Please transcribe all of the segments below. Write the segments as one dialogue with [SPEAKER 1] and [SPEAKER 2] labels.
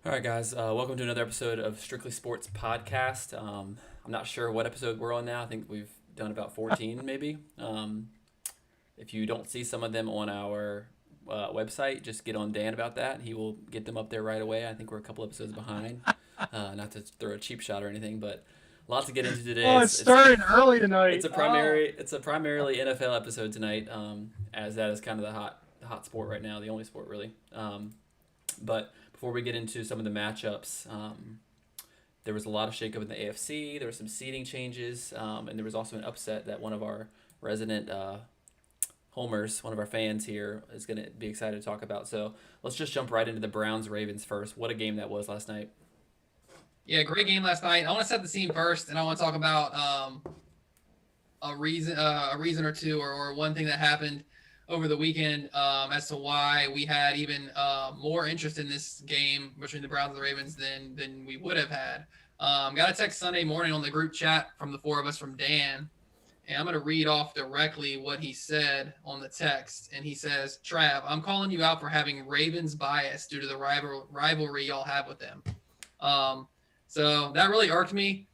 [SPEAKER 1] All right, guys. Welcome to another episode of Strictly Sports Podcast. I'm not sure what episode we're on now. I think we've done about 14, maybe. If you don't see some of them on our website, just get on Dan about that. He will get them up there right away. I think we're a couple episodes behind. Not to throw a cheap shot or anything, but lots to get into today.
[SPEAKER 2] Oh, it started early tonight. Oh,
[SPEAKER 1] It's a primarily NFL episode tonight, as that is kind of the hot sport right now, the only sport really. But before we get into some of the matchups, there was a lot of shakeup in the AFC. There were some seeding changes, and there was also an upset that one of our resident homers, one of our fans here, is going to be excited to talk about. So let's just jump right into the Browns Ravens first. What a game that was last night.
[SPEAKER 3] Yeah, great game last night. I want to set the scene first, and I want to talk about a reason or two, or one thing that happened over the weekend as to why we had even more interest in this game between the Browns and the Ravens than we would have had. Got a text Sunday morning on the group chat from the four of us from Dan, and I'm going to read off directly what he said on the text. And he says, "Trav, I'm calling you out for having Ravens bias due to the rivalry y'all have with them." So that really irked me.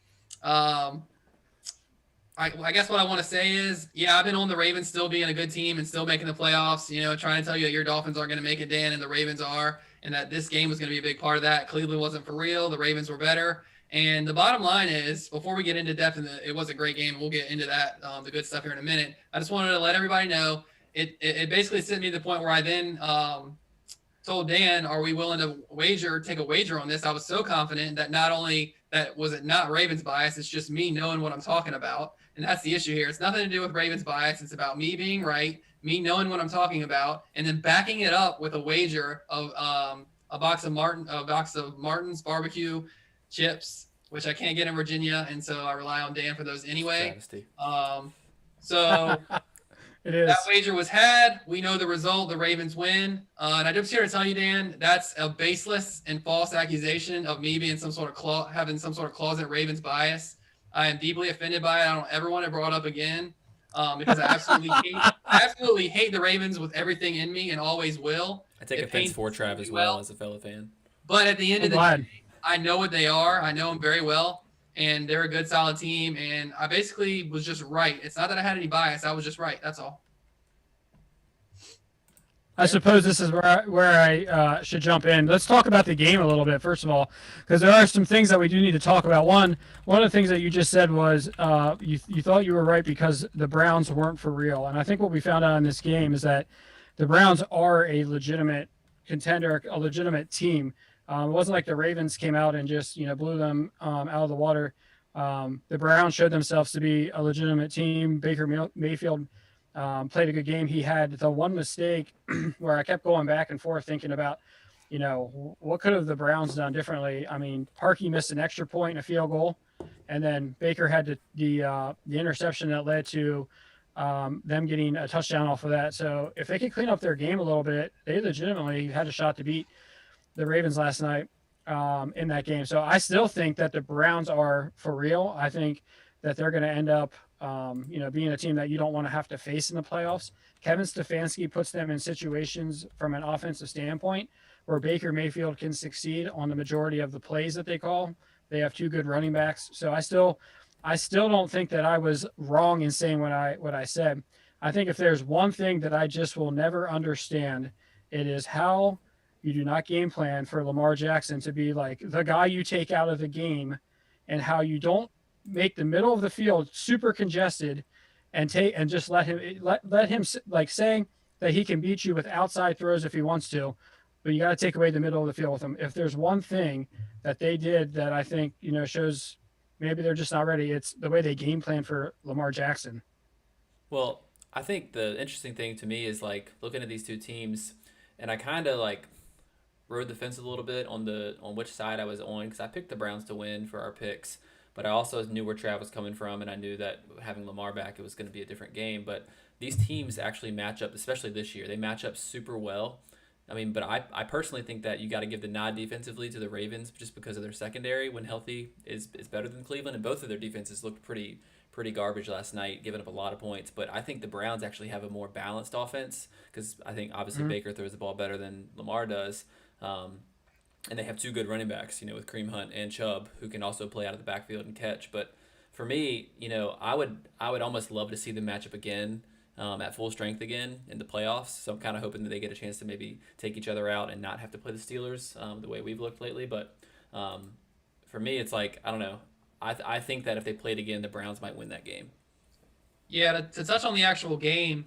[SPEAKER 3] I guess what I want to say is, yeah, I've been on the Ravens still being a good team and still making the playoffs, trying to tell you that your Dolphins aren't going to make it, Dan, and the Ravens are, and that this game was going to be a big part of that. Cleveland wasn't for real. The Ravens were better. And the bottom line is, before we get into depth, it was a great game. We'll get into that, the good stuff here in a minute. I just wanted to let everybody know it basically sent me to the point where I then told Dan, are we willing to take a wager on this? I was so confident that not only that was it not Ravens bias, it's just me knowing what I'm talking about. And that's the issue here. It's nothing to do with Ravens bias. It's about me being right, me knowing what I'm talking about, and then backing it up with a wager of a box of Martin's barbecue chips, which I can't get in Virginia, and so I rely on Dan for those anyway.
[SPEAKER 1] Travesty.
[SPEAKER 3] So
[SPEAKER 2] it
[SPEAKER 3] that
[SPEAKER 2] is.
[SPEAKER 3] wager was had. We know the result. The Ravens win. And I'm just here to tell you, Dan, that's a baseless and false accusation of me being having some sort of closet Ravens bias. I am deeply offended by it. I don't ever want it brought up again because I absolutely hate the Ravens with everything in me and always will.
[SPEAKER 1] I take
[SPEAKER 3] It
[SPEAKER 1] offense
[SPEAKER 3] pains
[SPEAKER 1] for
[SPEAKER 3] me to
[SPEAKER 1] Trav
[SPEAKER 3] do
[SPEAKER 1] as well
[SPEAKER 3] well.
[SPEAKER 1] as a fellow fan.
[SPEAKER 3] But at the end
[SPEAKER 2] I'm
[SPEAKER 3] of the day,
[SPEAKER 2] glad.
[SPEAKER 3] I know what they are. I know them very well, and they're a good, solid team. And I basically was just right. It's not that I had any bias. I was just right. That's all.
[SPEAKER 2] I suppose this is where I should jump in. Let's talk about the game a little bit, first of all, because there are some things that we do need to talk about. One of the things that you just said was you thought you were right because the Browns weren't for real. And I think what we found out in this game is that the Browns are a legitimate contender, a legitimate team. It wasn't like the Ravens came out and just blew them out of the water. The Browns showed themselves to be a legitimate team. Baker Mayfield played a good game. He had the one mistake where I kept going back and forth thinking about, what could have the Browns done differently? I mean, Parkey missed an extra point and a field goal, and then Baker had the interception that led to them getting a touchdown off of that. So if they could clean up their game a little bit, they legitimately had a shot to beat the Ravens last night in that game. So I still think that the Browns are for real. I think that they're going to end up, being a team that you don't want to have to face in the playoffs. Kevin Stefanski puts them in situations from an offensive standpoint where Baker Mayfield can succeed on the majority of the plays that they call. They have two good running backs. So I still don't think that I was wrong in saying what I said. I think if there's one thing that I just will never understand, it is how you do not game plan for Lamar Jackson to be like the guy you take out of the game, and how you don't make the middle of the field super congested and just let him like saying that he can beat you with outside throws if he wants to, but you got to take away the middle of the field with him. If there's one thing that they did that I think shows maybe they're just not ready, it's the way they game plan for Lamar Jackson.
[SPEAKER 1] Well, I think the interesting thing to me is like looking at these two teams, and I kind of like rode the fence a little bit on which side I was on because I picked the Browns to win for our picks, but I also knew where Trav was coming from, and I knew that having Lamar back, it was going to be a different game. But these teams actually match up, especially this year. They match up super well. I mean, but I personally think that you got to give the nod defensively to the Ravens just because of their secondary when healthy is better than Cleveland, and both of their defenses looked pretty garbage last night, giving up a lot of points. But I think the Browns actually have a more balanced offense because I think obviously
[SPEAKER 2] Mm-hmm.
[SPEAKER 1] Baker throws the ball better than Lamar does. Um, and they have two good running backs, with Kareem Hunt and Chubb, who can also play out of the backfield and catch. But for me, I would almost love to see them match up again at full strength again in the playoffs. So I'm kind of hoping that they get a chance to maybe take each other out and not have to play the Steelers the way we've looked lately. But for me, it's like I don't know. I think that if they played again, the Browns might win that game.
[SPEAKER 3] Yeah, to touch on the actual game,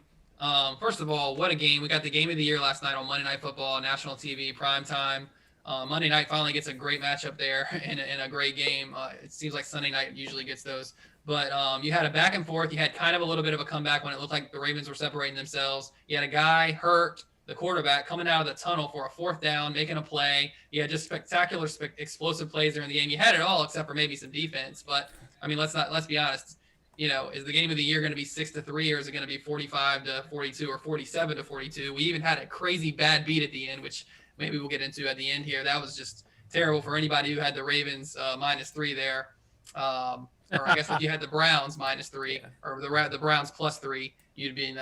[SPEAKER 3] first of all, what a game. We got the game of the year last night on Monday Night Football, national TV, prime time. Monday night finally gets a great matchup there in a great game. It seems like Sunday night usually gets those. But you had a back and forth. You had kind of a little bit of a comeback when it looked like the Ravens were separating themselves. You had a guy hurt, the quarterback, coming out of the tunnel for a fourth down, making a play. You had just spectacular, explosive plays during the game. You had it all except for maybe some defense. But, I mean, let's be honest. Is the game of the year going to be 6-3, or is it going to be 45-42 or 47-42? We even had a crazy bad beat at the end, which maybe we'll get into at the end here. That was just terrible for anybody who had the Ravens -3 there. Or I guess if you had the Browns -3 or the Browns +3, you'd been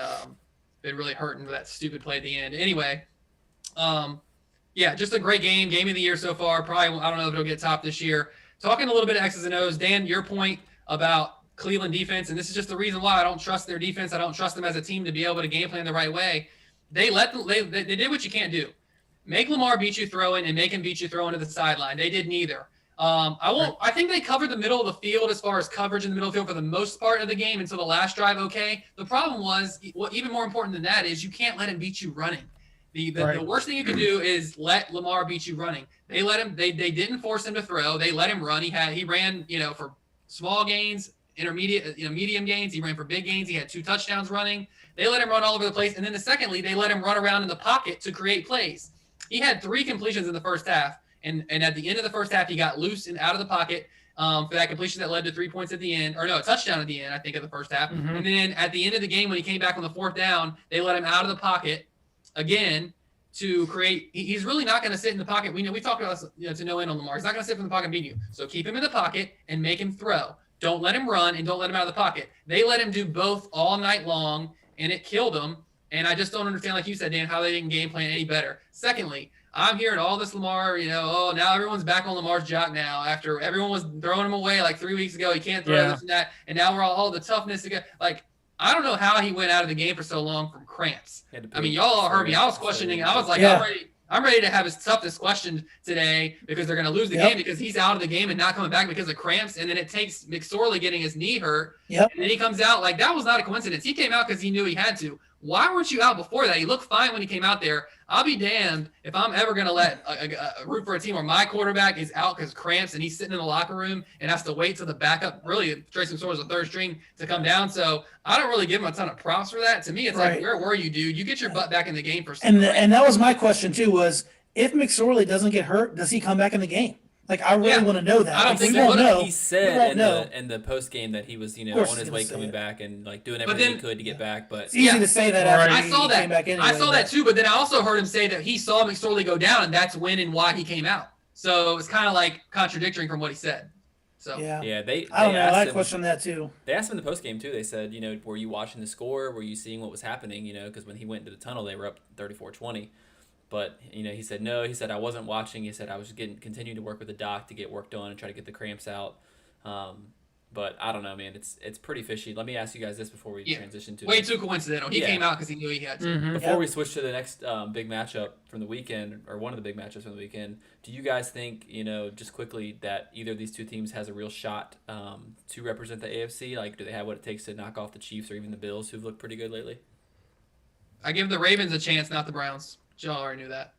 [SPEAKER 3] really hurting for that stupid play at the end. Anyway, yeah, just a great game of the year so far. Probably, I don't know if it'll get topped this year. Talking a little bit of X's and O's, Dan, your point about Cleveland defense, and this is just the reason why I don't trust their defense. I don't trust them as a team to be able to game plan the right way. They did what you can't do. Make Lamar beat you throwing and make him beat you throwing to the sideline. They did neither. I think they covered the middle of the field as far as coverage in the middle of the field for the most part of the game until the last drive. Okay. The problem was, even more important than that is you can't let him beat you running. The worst thing you can do is let Lamar beat you running. They let him. They didn't force him to throw. They let him run. He ran for small gains, intermediate, medium gains. He ran for big gains. He had 2 touchdowns running. They let him run all over the place. And then secondly, they let him run around in the pocket to create plays. He had 3 completions in the first half. And at the end of the first half, he got loose and out of the pocket for that completion that led to 3 points at the end. Or no, a touchdown at the end, I think, of the first half. Mm-hmm. And then at the end of the game, when he came back on the 4th down, they let him out of the pocket again to create – he's really not going to sit in the pocket. We talked about this to no end on Lamar. He's not going to sit in the pocket and beat you. So keep him in the pocket and make him throw. Don't let him run and don't let him out of the pocket. They let him do both all night long, and it killed him. And I just don't understand, like you said, Dan, how they didn't game plan any better. Secondly, I'm hearing all this Lamar, now everyone's back on Lamar's jock now after everyone was throwing him away like 3 weeks ago. He can't throw this and that. And now we're all the toughness again. Like, I don't know how he went out of the game for so long from cramps. I mean, y'all all heard me. I was questioning. I was like, I'm ready to have his toughness questioned today because they're going to lose the game because he's out of the game and not coming back because of cramps. And then it takes McSorley getting his knee hurt. And then he comes out like that was not a coincidence. He came out because he knew he had to. Why weren't you out before that? He looked fine when he came out there. I'll be damned if I'm ever going to let a root for a team where my quarterback is out because cramps and he's sitting in the locker room and has to wait till the backup, really, Trace McSorley's the 3rd string to come down. So I don't really give him a ton of props for that. To me, it's like, where were you, dude? You get your butt back in the game for
[SPEAKER 4] something. And that was my question, too, was if McSorley doesn't get hurt, does he come back in the game? Like, I really want to know that.
[SPEAKER 3] I don't think
[SPEAKER 4] we won't know.
[SPEAKER 1] He said in the post game that he was, on his way coming back and like doing everything he could to get back. But
[SPEAKER 4] it's easy to say that after
[SPEAKER 3] I saw
[SPEAKER 4] he came back anyway.
[SPEAKER 3] I saw that too, but then I also heard him say that he saw McSorley go down, and that's when and why he came out. So it's kind of like contradicting from what he said. So
[SPEAKER 1] they
[SPEAKER 4] I don't know. I questioned that too.
[SPEAKER 1] They asked him in the post game too. They said, were you watching the score? Were you seeing what was happening? Because when he went into the tunnel, they were up 34-20. But, he said no. He said, I wasn't watching. He said, I was continuing to work with the doc to get work done and try to get the cramps out. But I don't know, man. It's pretty fishy. Let me ask you guys this before we transition to
[SPEAKER 3] way too coincidental. He came out because he knew he had to.
[SPEAKER 1] Mm-hmm. Before we switch to the next big matchup from the weekend, or one of the big matchups from the weekend, do you guys think, just quickly, that either of these two teams has a real shot to represent the AFC? Like, do they have what it takes to knock off the Chiefs or even the Bills, who've looked pretty good lately?
[SPEAKER 3] I give the Ravens a chance, not the Browns. Y'all already knew that.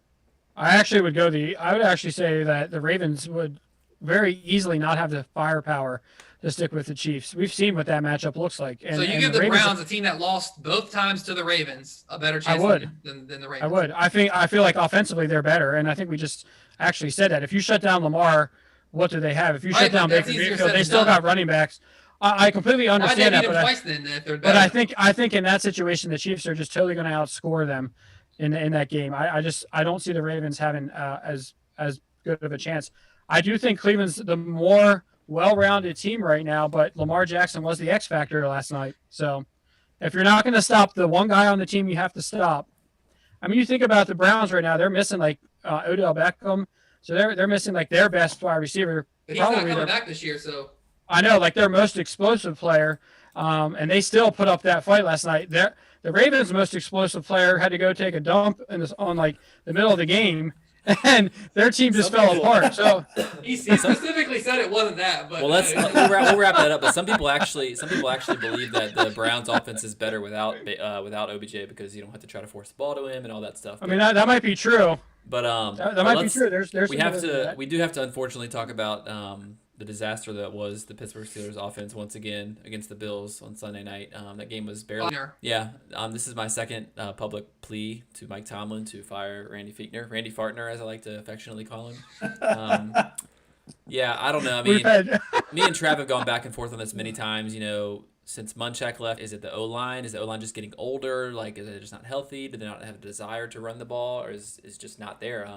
[SPEAKER 2] I would actually say that the Ravens would very easily not have the firepower to stick with the Chiefs. We've seen what that matchup looks like.
[SPEAKER 3] So you give the Browns, a team that lost both times to the Ravens, a better chance than the Ravens.
[SPEAKER 2] I would. I feel like offensively they're better, and I think we just actually said that. If you shut down Lamar, what do they have? If you shut down Baker Mayfield, they still got running backs. I completely understand that, but I think in that situation the Chiefs are just totally going to outscore them in that game. I don't see the Ravens having as good of a chance. I do think Cleveland's the more well-rounded team right now, but Lamar Jackson was the X factor last night. So if you're not going to stop the one guy on the team, you have to stop. I mean, you think about the Browns right now; they're missing like Odell Beckham, So they're missing like their best wide receiver.
[SPEAKER 3] But he's not
[SPEAKER 2] Probably
[SPEAKER 3] coming
[SPEAKER 2] their,
[SPEAKER 3] back this year, so
[SPEAKER 2] I know, like their most explosive player, and they still put up that fight last night. The Ravens' most explosive player had to go take a dump on like the middle of the game, and their team just
[SPEAKER 1] Some
[SPEAKER 2] fell
[SPEAKER 1] people-
[SPEAKER 2] apart. So
[SPEAKER 3] he specifically said it wasn't that. But
[SPEAKER 1] Well, we'll wrap that up. But some people actually believe that the Browns' offense is better without OBJ because you don't have to try to force the ball to him and all that stuff.
[SPEAKER 2] I mean that might be true.
[SPEAKER 1] But
[SPEAKER 2] That
[SPEAKER 1] but
[SPEAKER 2] might be
[SPEAKER 1] let's-
[SPEAKER 2] true. There's
[SPEAKER 1] we
[SPEAKER 2] some
[SPEAKER 1] have
[SPEAKER 2] validity
[SPEAKER 1] to
[SPEAKER 2] that.
[SPEAKER 1] we do have to unfortunately talk about the disaster that was the Pittsburgh Steelers offense once again against the Bills on Sunday night. That game was barely. Yeah. This is my second public plea to Mike Tomlin to fire Randy Fartner, as I like to affectionately call him. Yeah, I don't know. I mean, me and Trav have gone back and forth on this many times. You know, since Munchak left, is it the O-line? Is the O-line just getting older? Like, is it just not healthy? Do they not have a desire to run the ball, or is just not there?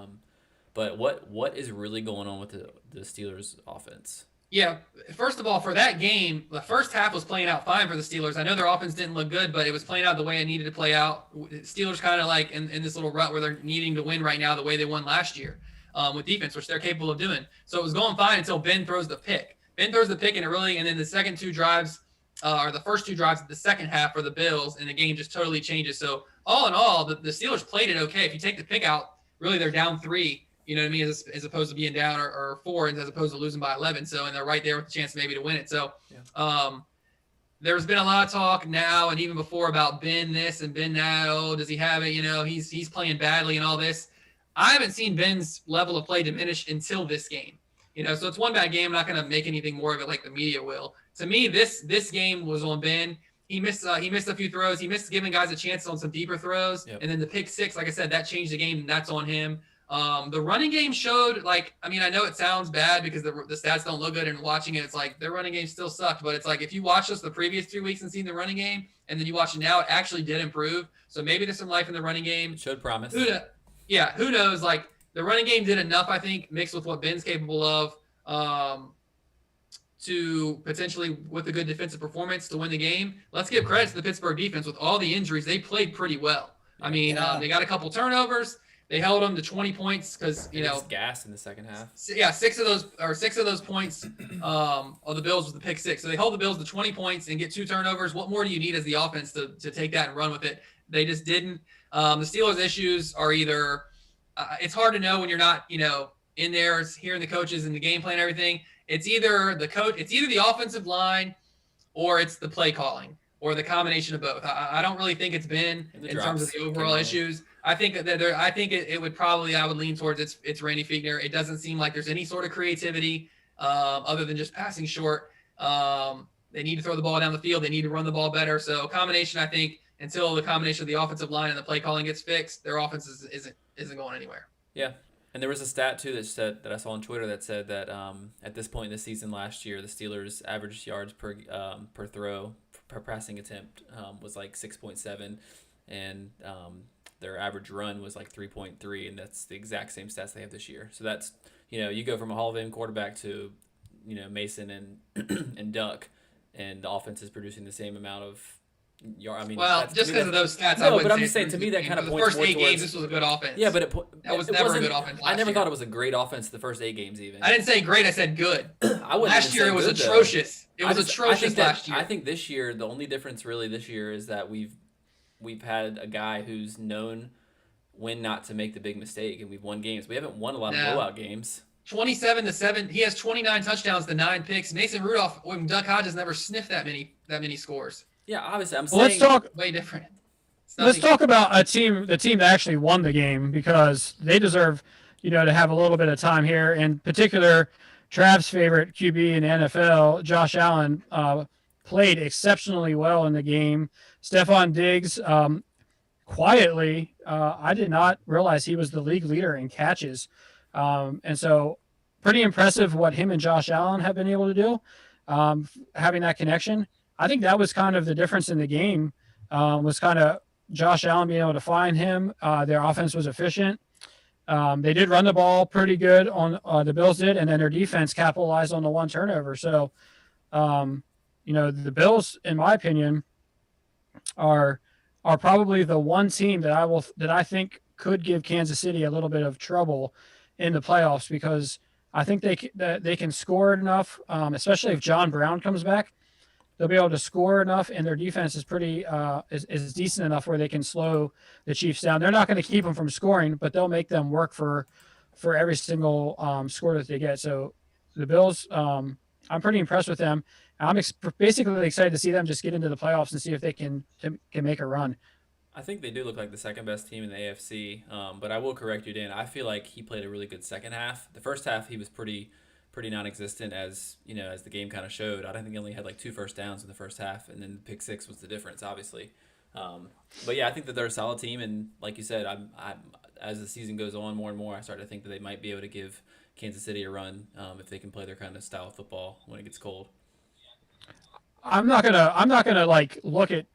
[SPEAKER 1] But what is really going on with the Steelers offense?
[SPEAKER 3] Yeah, first of all, for that game, the first half was playing out fine for the Steelers. I know their offense didn't look good, but it was playing out the way it needed to play out. Steelers kind of like in this little rut where they're needing to win right now the way they won last year with defense, which they're capable of doing. So it was going fine until Ben throws the pick. Ben throws the pick, and then the second two drives, or the first two drives of the second half for the Bills, and the game just totally changes. So all in all, the Steelers played it okay. If you take the pick out, really they're down 3. You know what I mean? As opposed to being down or 4, as opposed to losing by 11. So, and they're right there with the chance maybe to win it. So, there's been a lot of talk now and even before about Ben this and Ben that. Oh, does he have it? You know, he's playing badly and all this. I haven't seen Ben's level of play diminish until this game. You know, so it's one bad game. I'm not going to make anything more of it like the media will. To me, this game was on Ben. He missed a few throws. He missed giving guys a chance on some deeper throws. Yep. And then the pick 6, like I said, that changed the game. And that's on him. The running game showed, like, I mean, I know it sounds bad because the stats don't look good, and watching it, it's like their running game still sucked. But it's like if you watched us the previous 2 weeks and seen the running game, and then you watch it now, it actually did improve. So maybe there's some life in the running game.
[SPEAKER 1] It showed promise.
[SPEAKER 3] Who knows? Like the running game did enough, I think, mixed with what Ben's capable of, to potentially with a good defensive performance to win the game. Let's give credit to the Pittsburgh defense with all the injuries. They played pretty well. I mean, they got a couple turnovers. They held them to 20 points because, you know,
[SPEAKER 1] gas in the second half.
[SPEAKER 3] Yeah, 6 of those points of the Bills was the pick 6. So they hold the Bills to 20 points and get 2 turnovers. What more do you need as the offense to take that and run with it? They just didn't. The Steelers' issues are either it's hard to know when you're not, you know, in there hearing the coaches and the game plan and everything. It's either the offensive line or it's the play calling or the combination of both. I don't really think it's been in terms of the overall issues. I think that it would probably, I would lean towards it's Randy Fichtner. It doesn't seem like there's any sort of creativity other than just passing short. They need to throw the ball down the field. They need to run the ball better. So a combination, I think, until the combination of the offensive line and the play calling gets fixed, their offense isn't going anywhere.
[SPEAKER 1] Yeah. And there was a stat too that I saw on Twitter that said that at this point in the season last year, the Steelers' average yards per throw per passing attempt was like 6.7, and their average run was like 3.3, and that's the exact same stats they have this year. So that's, you know, you go from a Hall of Fame quarterback to, you know, Mason and Duck, and the offense is producing the same amount of yard. I mean,
[SPEAKER 3] well, just because of those stats,
[SPEAKER 1] no, but I'm just saying, to me, that kind of points
[SPEAKER 3] the first 8
[SPEAKER 1] towards,
[SPEAKER 3] games, this was a good offense.
[SPEAKER 1] Yeah, but
[SPEAKER 3] that was never a good offense.
[SPEAKER 1] I never thought it was a great offense the first 8 games even.
[SPEAKER 3] I didn't say great. I said good.
[SPEAKER 1] Last
[SPEAKER 3] year it was atrocious.
[SPEAKER 1] It was atrocious last year. I think this year the only difference really this year is that we've had a guy who's known when not to make the big mistake, and we've won games. We haven't won a lot of blowout games. 27-7. He has 29 touchdowns to 9 picks. Mason Rudolph, Duck Hodges never sniffed that many scores. Yeah, obviously, I'm
[SPEAKER 2] saying let's talk
[SPEAKER 3] way different.
[SPEAKER 2] Let's talk about the team that actually won the game, because they deserve, you know, to have a little bit of time here. In particular, Trav's favorite QB in the NFL, Josh Allen, played exceptionally well in the game. Stephon Diggs, quietly, I did not realize he was the league leader in catches. And so pretty impressive what him and Josh Allen have been able to do, having that connection. I think that was kind of the difference in the game, was kind of Josh Allen being able to find him. Their offense was efficient. They did run the ball pretty good on the Bills did, and then their defense capitalized on the 1 turnover. So, you know, the Bills, in my opinion, are probably the one team that I think could give Kansas City a little bit of trouble in the playoffs because I think that they can score enough, especially if John Brown comes back. They'll be able to score enough, and their defense is pretty is decent enough where they can slow the Chiefs down. They're not going to keep them from scoring, but they'll make them work for every single score that they get. So the Bills, I'm pretty impressed with them. Basically excited to see them just get into the playoffs and see if they can make a run.
[SPEAKER 1] I think they do look like the second best team in the AFC. But I will correct you, Dan. I feel like he played a really good second half. The first half he was pretty non-existent, as as the game kind of showed. I don't think he only had like 2 first downs in the first half, and then the pick six was the difference, obviously. But yeah, I think that they're a solid team, and like you said, I'm as the season goes on more and more, I start to think that they might be able to give Kansas City a run if they can play their kind of style of football when it gets cold.
[SPEAKER 2] I'm not gonna like look at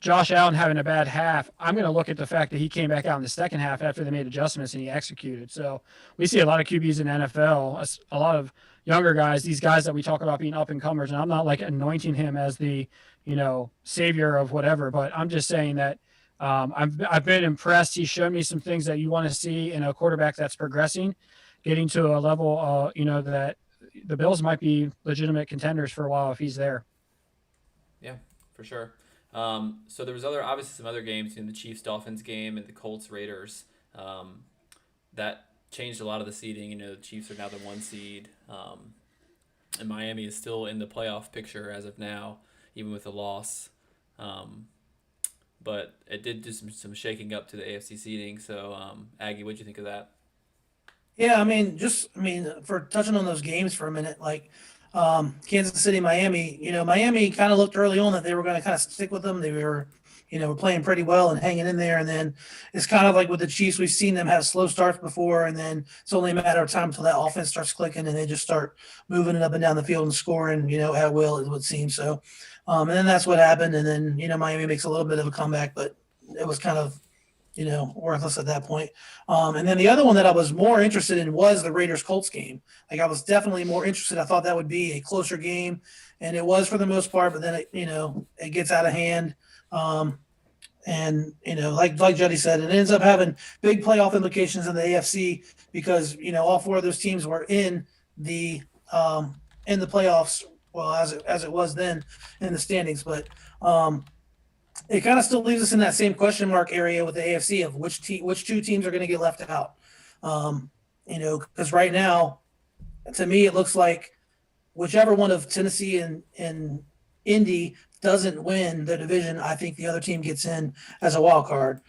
[SPEAKER 2] Josh Allen having a bad half. I'm going to look at the fact that he came back out in the second half after they made adjustments and he executed. So we see a lot of QBs in the NFL, a lot of younger guys, these guys that we talk about being up and comers. And I'm not like anointing him as the, savior of whatever, but I'm just saying that I've been impressed. He's shown me some things that you want to see in a quarterback that's progressing, getting to a level, that the Bills might be legitimate contenders for a while if he's there.
[SPEAKER 1] Yeah, for sure. So there was obviously some other games in the Chiefs Dolphins game and the Colts Raiders that changed a lot of the seeding. The Chiefs are now the 1 seed, and Miami is still in the playoff picture as of now, even with a loss. But it did do some shaking up to the AFC seeding. So Aggie, what'd you think of that?
[SPEAKER 4] Yeah, for touching on those games for a minute, like Kansas City, Miami, Miami kind of looked early on that they were going to kind of stick with them. They were playing pretty well and hanging in there. And then it's kind of like with the Chiefs, we've seen them have slow starts before, and then it's only a matter of time until that offense starts clicking and they just start moving it up and down the field and scoring, at will, it would seem. So, and then that's what happened. And then, Miami makes a little bit of a comeback, but it was kind of, worthless at that point. And then the other one that I was more interested in was the Raiders Colts game. Like I was definitely more interested. I thought that would be a closer game, and it was for the most part. But then it gets out of hand, and like Juddy said, it ends up having big playoff implications in the AFC because all four of those teams were in the playoffs. Well, as it was then in the standings, but it kind of still leaves us in that same question mark area with the AFC of which two teams are going to get left out. Because right now, to me, it looks like whichever one of Tennessee and Indy doesn't win the division, I think the other team gets in as a wild card.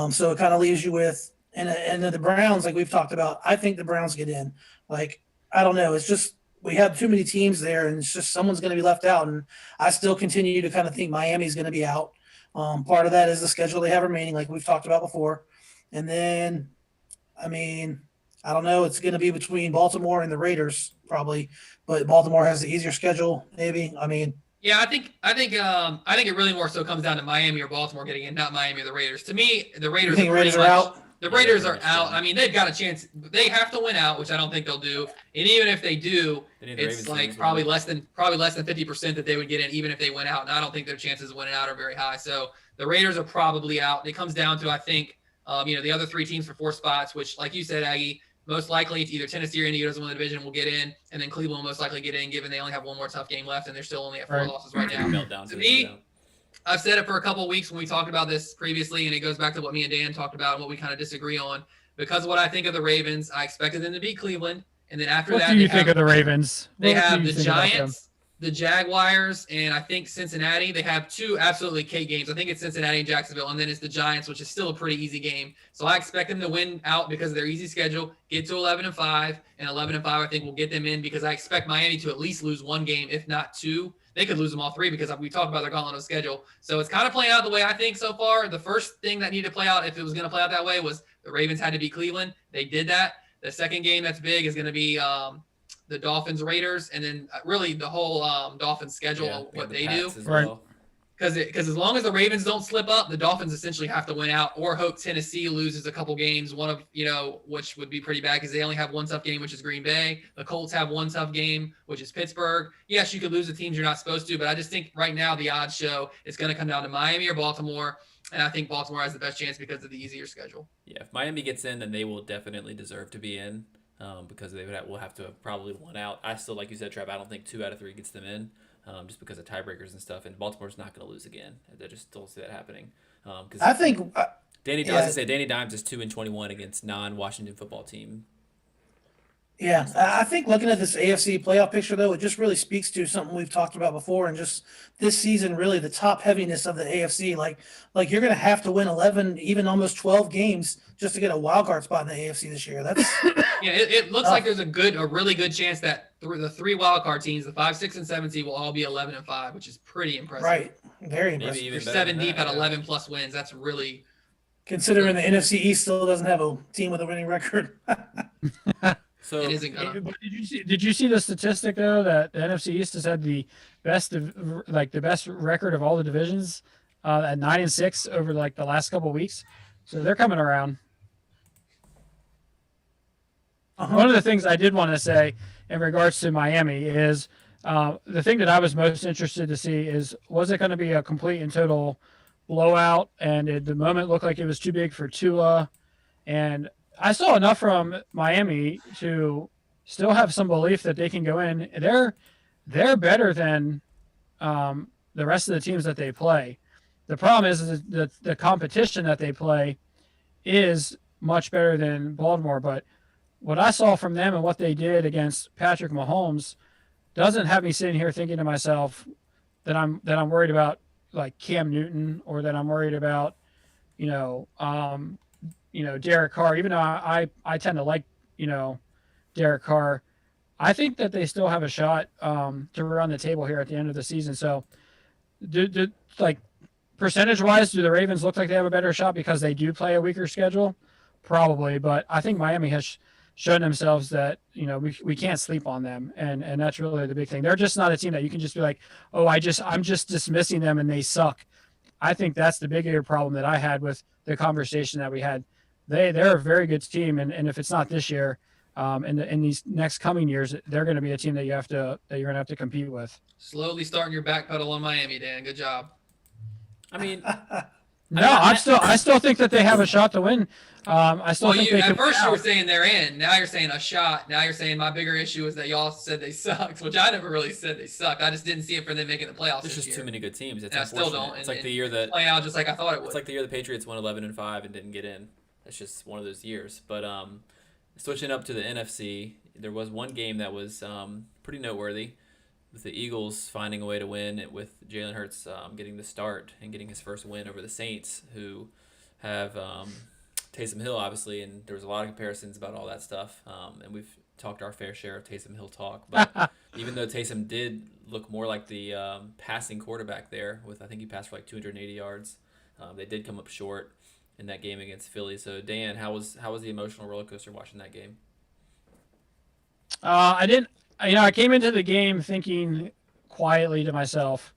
[SPEAKER 4] So it kind of leaves you with, and then the Browns, like we've talked about, I think the Browns get in. Like, I don't know. It's just, we have too many teams there, and it's just someone's going to be left out. And I still continue to kind of think Miami's going to be out. Part of that is the schedule they have remaining, like we've talked about before. And then, I don't know. It's going to be between Baltimore and the Raiders probably, but Baltimore has the easier schedule, maybe.
[SPEAKER 3] Yeah, I think it really more so comes down to Miami or Baltimore getting in, not Miami or the Raiders. To me, the Raiders.
[SPEAKER 4] You think Raiders are out?
[SPEAKER 3] The
[SPEAKER 1] Yeah,
[SPEAKER 3] Raiders
[SPEAKER 1] they're
[SPEAKER 3] are
[SPEAKER 1] pretty much
[SPEAKER 3] out.
[SPEAKER 1] done.
[SPEAKER 3] They've got a chance. They have to win out, which I don't think they'll do. And even if they do,
[SPEAKER 1] They need the
[SPEAKER 3] it's
[SPEAKER 1] Ravens
[SPEAKER 3] like
[SPEAKER 1] as
[SPEAKER 3] probably
[SPEAKER 1] well.
[SPEAKER 3] less than 50% that they would get in, even if they went out. And I don't think their chances of winning out are very high. So the Raiders are probably out. It comes down to, I think, the other three teams for 4 spots, which, like you said, Aggie, most likely it's either Tennessee or Indy who doesn't win the division will get in, and then Cleveland will most likely get in, given they only have one more tough game left and they're still only at 4
[SPEAKER 2] Right.
[SPEAKER 3] losses right now.
[SPEAKER 1] Meltdown.
[SPEAKER 3] To me, I've said it for a couple of weeks when we talked about this previously, and it goes back to what me and Dan talked about and what we kind of disagree on. Because of what I think of the Ravens, I expected them to beat Cleveland, and then after
[SPEAKER 2] What
[SPEAKER 3] that,
[SPEAKER 2] do you think of the Ravens?
[SPEAKER 3] they
[SPEAKER 2] What do
[SPEAKER 3] have
[SPEAKER 2] you
[SPEAKER 3] the
[SPEAKER 2] think about them?
[SPEAKER 3] Giants, the Jaguars, and I think Cincinnati. They have 2 absolutely cake games. I think it's Cincinnati and Jacksonville, and then it's the Giants, which is still a pretty easy game. So I expect them to win out because of their easy schedule, get to 11-5, and 11-5 I think will get them in because I expect Miami to at least lose 1 game, if not 2. They could lose them all 3 because we talked about their gauntlet of schedule. So it's kind of playing out the way I think so far. The first thing that needed to play out, if it was going to play out that way, was the Ravens had to beat Cleveland. They did that. The second game that's big is going to be the Dolphins Raiders, and then really the whole Dolphins schedule,
[SPEAKER 1] Yeah,
[SPEAKER 3] what
[SPEAKER 1] the
[SPEAKER 3] they do.
[SPEAKER 1] Pats as
[SPEAKER 2] Right.
[SPEAKER 1] well.
[SPEAKER 3] Because as long as the Ravens don't slip up, the Dolphins essentially have to win out or hope Tennessee loses a couple games, one of, which would be pretty bad because they only have one tough game, which is Green Bay. The Colts have one tough game, which is Pittsburgh. Yes, you could lose the teams you're not supposed to, but I just think right now the odds show it's going to come down to Miami or Baltimore. And I think Baltimore has the best chance because of the easier schedule.
[SPEAKER 1] Yeah, if Miami gets in, then they will definitely deserve to be in. because will have to have probably won out. I still, like you said, Trev, I don't think 2 out of 3 gets them in, just because of tiebreakers and stuff. And Baltimore's not going to lose again. I just don't see that happening. Because
[SPEAKER 4] I think,
[SPEAKER 1] I was
[SPEAKER 4] yeah,
[SPEAKER 1] gonna say Danny Dimes is 2-21 against non-Washington football team.
[SPEAKER 4] yeah. I think looking at this AFC playoff picture, though, it just really speaks to something we've talked about before, and just this season, really the top heaviness of the AFC. Like you're going to have to win 11, even almost 12 games just to get a wild card spot in the AFC this year. That's
[SPEAKER 3] Yeah, it looks like
[SPEAKER 4] tough.
[SPEAKER 3] there's a really good chance that the 3 wild card teams, the 5, 6, and 7 seed, will all be 11-5, which is pretty impressive.
[SPEAKER 4] Right. Very
[SPEAKER 1] Maybe
[SPEAKER 4] impressive.
[SPEAKER 1] even
[SPEAKER 3] You're
[SPEAKER 1] better
[SPEAKER 3] 7
[SPEAKER 1] than
[SPEAKER 3] deep
[SPEAKER 1] that,
[SPEAKER 3] at
[SPEAKER 1] yeah.
[SPEAKER 3] 11 plus wins. That's really
[SPEAKER 4] Considering the NFC East still doesn't have a team with a winning record.
[SPEAKER 1] So
[SPEAKER 3] it isn't gonna.
[SPEAKER 2] But did you see the statistic though that the NFC East has had the best record of all the divisions at 9-6 over like the last couple of weeks, so they're coming around. One of the things I did want to say in regards to Miami is the thing that I was most interested to see is, was it going to be a complete and total blowout, and did the moment look like it was too big for Tua? And I saw enough from Miami to still have some belief that they can go in. They're better than the rest of the teams that they play. The problem is that the competition that they play is much better than Baltimore. But what I saw from them and what they did against Patrick Mahomes doesn't have me sitting here thinking to myself that I'm worried about like Cam Newton, or that I'm worried about you know um, Derek Carr. Even though I tend to like Derek Carr, I think that they still have a shot to run the table here at the end of the season. So, like percentage wise, do the Ravens look like they have a better shot because they do play a weaker schedule? Probably, but I think Miami has shown themselves that we can't sleep on them, and that's really the big thing. They're just not a team that you can just be like, oh, I'm just dismissing them and they suck. I think that's the bigger problem that I had with the conversation that we had. They're a very good team, and if it's not this year, in these next coming years, they're going to be a team that you're going to have to compete with.
[SPEAKER 3] Slowly starting your back pedal on Miami, Dan. Good job.
[SPEAKER 1] I mean,
[SPEAKER 2] No, I still think that they have a shot to win. I still
[SPEAKER 3] Well,
[SPEAKER 2] think they
[SPEAKER 3] at
[SPEAKER 2] can
[SPEAKER 3] first
[SPEAKER 2] win
[SPEAKER 3] you were
[SPEAKER 2] out.
[SPEAKER 3] saying they're in. Now you're saying a shot. Now you're saying my bigger issue is that y'all said they sucked, which I never really said they sucked. I just didn't see it for them making the playoffs
[SPEAKER 1] there's
[SPEAKER 3] this
[SPEAKER 1] just
[SPEAKER 3] year.
[SPEAKER 1] too many good teams. It's
[SPEAKER 3] And I still
[SPEAKER 1] unfortunate.
[SPEAKER 3] don't.
[SPEAKER 1] It's like the year that
[SPEAKER 3] Play out just like I thought it would.
[SPEAKER 1] It's like the year the Patriots won 11-5 and didn't get in. That's just one of those years. But switching up to the NFC, there was one game that was pretty noteworthy, with the Eagles finding a way to win, with Jalen Hurts getting the start and getting his first win over the Saints, who have Taysom Hill, obviously, and there was a lot of comparisons about all that stuff. And we've talked our fair share of Taysom Hill talk. But even though Taysom did look more like the passing quarterback there, I think he passed for like 280 yards, they did come up short in that game against Philly. So Dan, how was the emotional roller coaster watching that game?
[SPEAKER 2] I didn't. I came into the game thinking quietly to myself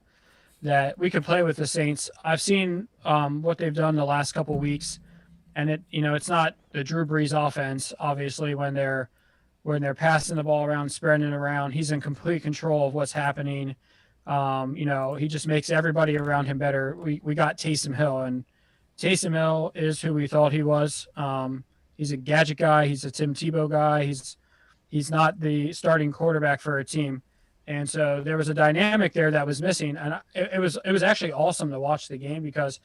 [SPEAKER 2] that we could play with the Saints. I've seen what they've done the last couple weeks, and it's not the Drew Brees offense. Obviously, when they're passing the ball around, spreading it around, he's in complete control of what's happening. He just makes everybody around him better. We got Taysom Hill, and Taysom Hill is who we thought he was. He's a gadget guy. He's a Tim Tebow guy. He's not the starting quarterback for a team. And so there was a dynamic there that was missing. And it was actually awesome to watch the game, because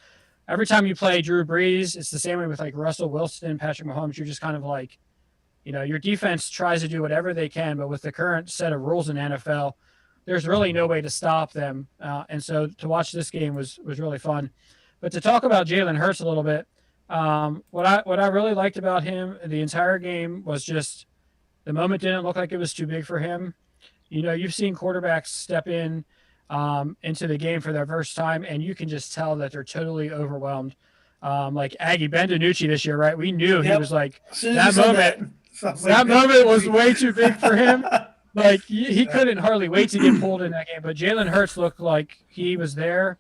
[SPEAKER 2] every time you play Drew Brees, it's the same way with like Russell Wilson, Patrick Mahomes. You're just kind of like, your defense tries to do whatever they can, but with the current set of rules in the NFL, there's really no way to stop them. And so to watch this game was really fun. But to talk about Jalen Hurts a little bit, what I really liked about him the entire game was just the moment didn't look like it was too big for him. You've seen quarterbacks step into the game for their first time, and you can just tell that they're totally overwhelmed. Like Aggie Ben DiNucci this year, right? We knew he
[SPEAKER 4] Yep.
[SPEAKER 2] was like,
[SPEAKER 4] As soon as
[SPEAKER 2] that
[SPEAKER 4] you said
[SPEAKER 2] moment.
[SPEAKER 4] I was
[SPEAKER 2] That
[SPEAKER 4] like,
[SPEAKER 2] moment was way too big for him. Like he couldn't hardly wait to get pulled in that game. But Jalen Hurts looked like he was there.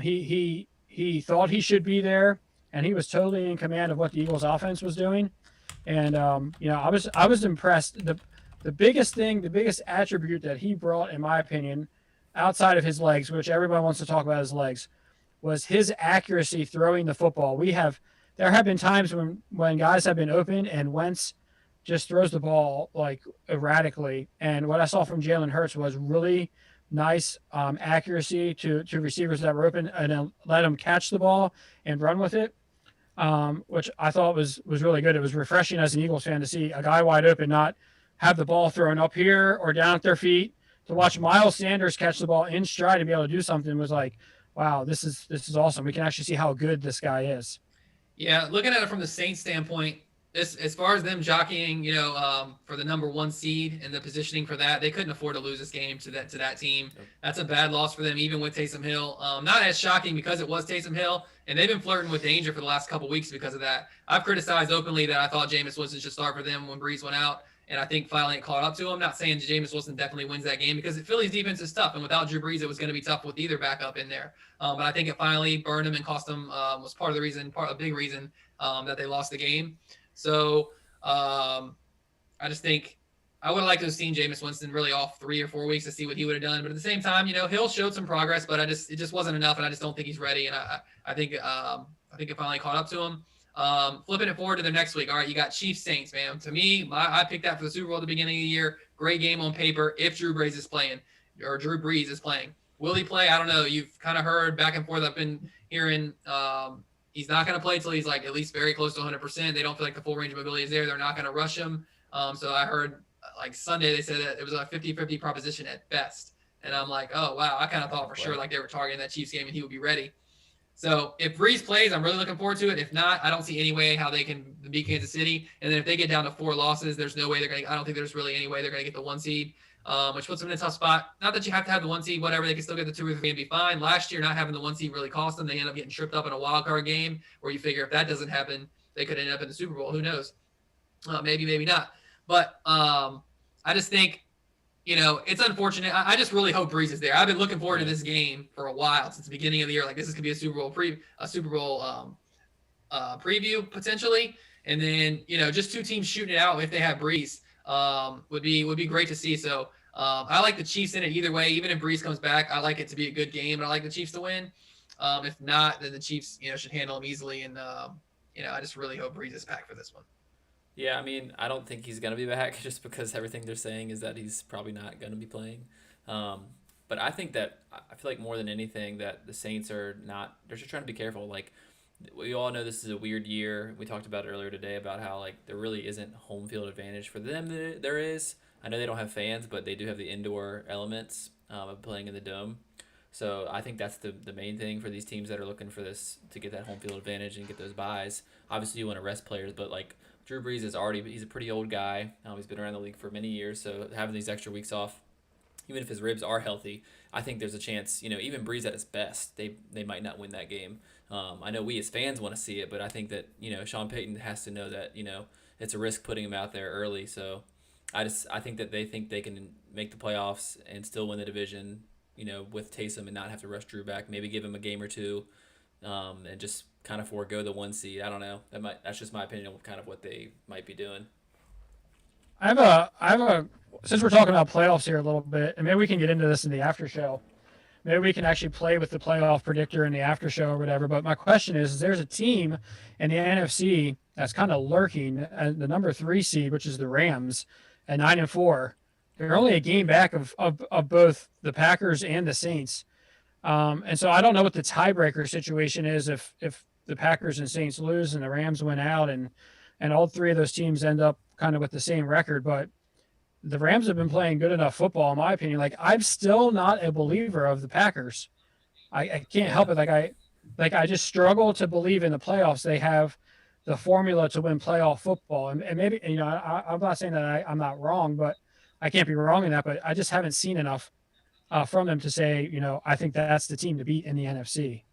[SPEAKER 2] He thought he should be there, and he was totally in command of what the Eagles' offense was doing. And I was impressed. The biggest thing, the biggest attribute that he brought, in my opinion, outside of his legs, which everyone wants to talk about his legs, was his accuracy throwing the football. There have been times when guys have been open and Wentz just throws the ball like erratically. And what I saw from Jalen Hurts was really nice accuracy to receivers that were open, and then let him catch the ball and run with it, which I thought was really good. It was refreshing as an Eagles fan to see a guy wide open not have the ball thrown up here or down at their feet. To watch Miles Sanders catch the ball in stride and be able to do something was like, wow, this is awesome. We can actually see how good this guy is.
[SPEAKER 3] Yeah, looking at it from the Saints standpoint, this as far as them jockeying, for the number one seed and the positioning for that, they couldn't afford to lose this game to that team. That's a bad loss for them, even with Taysom Hill. Not as shocking because it was Taysom Hill, and they've been flirting with danger for the last couple weeks because of that. I've criticized openly that I thought Jameis Winston should start for them when Breeze went out, and I think finally it caught up to him. Not saying Jameis Winston definitely wins that game because Philly's defense is tough, and without Drew Brees, it was going to be tough with either backup in there. But I think it finally burned him and cost him. Was part of the reason, a big reason that they lost the game. So I just think I would have liked to have seen Jameis Winston really off 3 or 4 weeks to see what he would have done. But at the same time, Hill showed some progress, but it just wasn't enough, and I just don't think he's ready. And I think it finally caught up to him. Flipping it forward to the next week. All right, you got Chiefs Saints, man. To me, I picked that for the Super Bowl at the beginning of the year. Great game on paper if Drew Brees is playing. Will he play? I don't know. You've kind of heard back and forth. I've been hearing he's not going to play until he's like at least very close to 100%. They don't feel like the full range of mobility is there. They're not going to rush him. So I heard like Sunday they said that it was a 50-50 proposition at best. And I'm like, oh, wow. I kind of thought for sure like they were targeting that Chiefs game and he would be ready. So if Breeze plays, I'm really looking forward to it. If not, I don't see any way how they can beat Kansas City. And then if they get down to 4 losses, there's no way I don't think there's really any way they're going to get the 1 seed. Which puts them in a tough spot. Not that you have to have the 1 seed, whatever. They can still get the 2 or 3 and be fine. Last year, not having the 1 seed really cost them. They end up getting tripped up in a wild card game where you figure if that doesn't happen, they could end up in the Super Bowl. Who knows? Maybe, maybe not. But I just think, it's unfortunate. I just really hope Breeze is there. I've been looking forward to this game for a while, since the beginning of the year. Like, this is going to be a Super Bowl preview potentially. And then, just 2 teams shooting it out if they have Breeze. Would be great to see. So I like the Chiefs in it either way. Even if Breeze comes back, I like it to be a good game, and I like the Chiefs to win. If not, then the Chiefs, should handle them easily. And I just really hope Breeze is back for this one.
[SPEAKER 1] Yeah, I mean, I don't think he's going to be back just because everything they're saying is that he's probably not going to be playing. But I think that I feel like more than anything that the Saints they're just trying to be careful. Like, we all know this is a weird year. We talked about it earlier today about how like there really isn't home field advantage for them. There is. I know they don't have fans, but they do have the indoor elements of playing in the dome. So I think that's the main thing for these teams that are looking for this to get that home field advantage and get those buys. Obviously, you want to rest players, but like Drew Brees he's a pretty old guy. He's been around the league for many years, so having these extra weeks off, even if his ribs are healthy, I think there's a chance. Even Breeze at his best, they might not win that game. I know we as fans want to see it, but I think that Sean Payton has to know that it's a risk putting him out there early. So I think that they think they can make the playoffs and still win the division. With Taysom and not have to rush Drew back. Maybe give him a game or two, and just kind of forego the 1 seed. I don't know. That's just my opinion on kind of what they might be doing.
[SPEAKER 2] I have a since we're talking about playoffs here a little bit, and maybe we can get into this in the after show. Maybe we can actually play with the playoff predictor in the after show or whatever. But my question is there's a team in the NFC that's kind of lurking at the number 3 seed, which is the Rams at 9-4. They're only a game back of both the Packers and the Saints. And so I don't know what the tiebreaker situation is if the Packers and Saints lose and the Rams win out and all 3 of those teams end up kind of with the same record. But the Rams have been playing good enough football, in my opinion. Like, I'm still not a believer of the Packers. I can't help it. I just struggle to believe in the playoffs they have the formula to win playoff football. And maybe, I'm not saying that I'm not wrong, but I can't be wrong in that. But I just haven't seen enough from them to say, I think that's the team to beat in the NFC.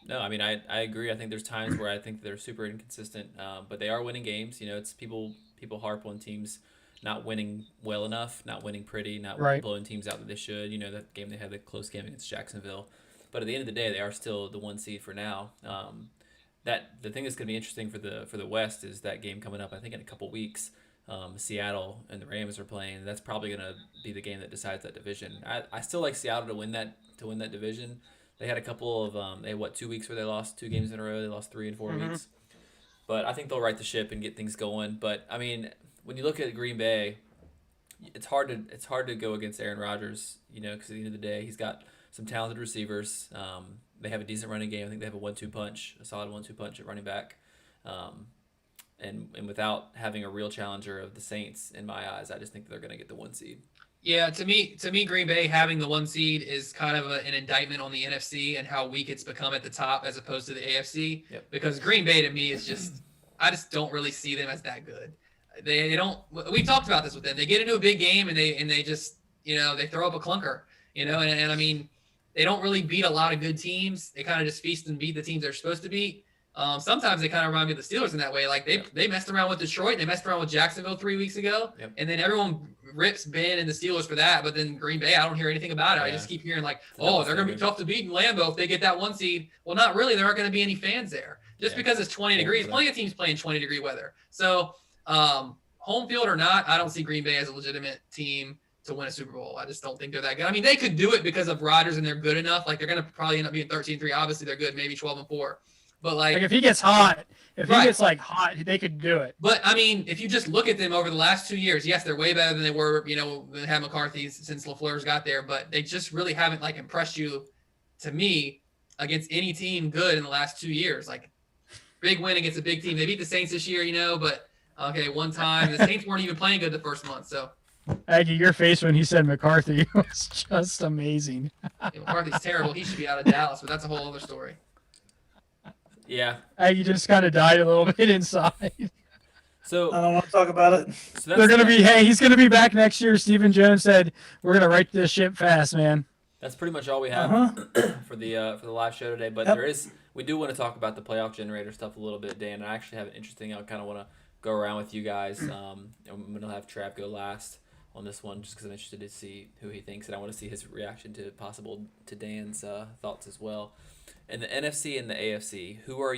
[SPEAKER 1] No, I mean I agree. I think there's times where I think they're super inconsistent, but they are winning games. It's people harp on teams not winning well enough, not winning pretty, not
[SPEAKER 2] Right.
[SPEAKER 1] blowing teams out that they should. That game they had the close game against Jacksonville, but at the end of the day, they are still the 1 seed for now. That the thing that's going to be interesting for the West is that game coming up. I think in a couple weeks, Seattle and the Rams are playing. That's probably going to be the game that decides that division. I still like Seattle to win that division. They had a couple of they had 2 weeks where they lost 2 games in a row. They lost 3 and 4 weeks. but I think they'll right the ship and get things going. But I mean, when you look at Green Bay, it's hard to go against Aaron Rodgers, because at the end of the day, he's got some talented receivers. They have a decent running game. I think they have a solid 1-2 punch at running back. And without having a real challenger of the Saints, in my eyes, I just think they're going to get the 1 seed.
[SPEAKER 3] Yeah, to me, Green Bay having the 1 seed is kind of an indictment on the NFC and how weak it's become at the top as opposed to the AFC.
[SPEAKER 1] Yep.
[SPEAKER 3] Because Green Bay to me is I just don't really see them as that good. They don't. We talked about this with them. They get into a big game and they just they throw up a clunker. And I mean, they don't really beat a lot of good teams. They kind of just feast and beat the teams they're supposed to beat. Sometimes they kind of remind me of the Steelers in that way. Like they messed around with Detroit, they messed around with Jacksonville 3 weeks ago, and then everyone rips Ben and the Steelers for that. But then Green Bay, I don't hear anything about it. I just keep hearing like, oh, they're going to be tough to beat in Lambeau if they get that 1 seed. Well, not really. There aren't going to be any fans there just because it's 20 degrees. Plenty of teams playing 20-degree weather. So home field or not, I don't see Green Bay as a legitimate team to win a Super Bowl. I just don't think they're that good. I mean, they could do it because of Rodgers and they're good enough. Like they're going to probably end up being 13-3. Obviously, they're good, maybe 12-4. But like
[SPEAKER 2] if he gets hot, he gets like hot, they could do it.
[SPEAKER 3] But I mean, if you just look at them over the last 2 years, yes, they're way better than they were, when they had McCarthy since LaFleur's got there. But they just really haven't like impressed you, to me, against any team good in the last 2 years. Like big win against a big team. They beat the Saints this year, but okay, one time the Saints weren't even playing good the first month. So
[SPEAKER 2] Aggie, your face when he said McCarthy was just amazing.
[SPEAKER 3] McCarthy's terrible. He should be out of Dallas, but that's a whole other story.
[SPEAKER 1] Yeah.
[SPEAKER 2] Aggie just kind of died a little bit inside.
[SPEAKER 1] So
[SPEAKER 4] I don't want to talk about it.
[SPEAKER 1] So
[SPEAKER 2] They're gonna be. Hey, he's gonna be back next year. Stephen Jones said we're gonna right this ship fast, man.
[SPEAKER 1] That's pretty much all we have for the live show today. But we do want to talk about the playoff generator stuff a little bit, Dan. I actually have an interesting. I kind of want to go around with you guys. And I'm gonna have Trav go last on this one, just because I'm interested to see who he thinks, and I want to see his reaction to Dan's thoughts as well. In the NFC and the AFC, who are